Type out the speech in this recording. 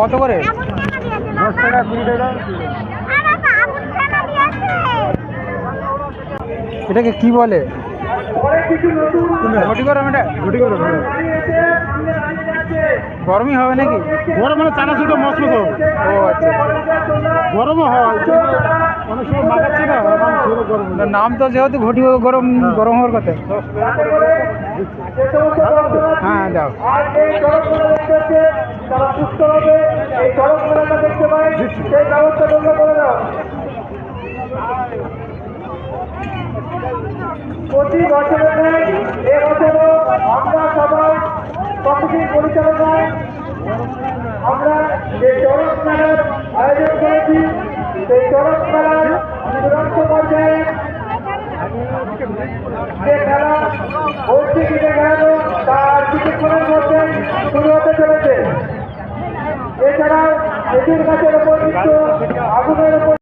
কত করে? 10 টাকা 20 টাকা। এটাকে কি বলে? ঘটি গরম, এটা ঘটি করে গরমই হবে নাকি? গরম মানে চানাচুরটা মশলা তো। ও আচ্ছা, গরমও হয়, অনেক সময় মাখাচ্ছি না, সেটা গরম। নাম তো যেহেতু ঘটি গরম, গরম হওয়ার কথা। হ্যাঁ দাও। প্রতি বছরের ন্যায় এবছরও আমরা সবাই কমিটির পরিচালনায় আমরা যে চড়ক মেলার আয়োজন করেছি, সেই চড়ক মেলার চূড়ান্ত পর্যায়ে যে খেলা ভর্তি কিনে গেল তার কিছুক্ষণের মধ্যে শুরু হতে চলেছে। এছাড়াও খেজুর গাছের উপর আগুনের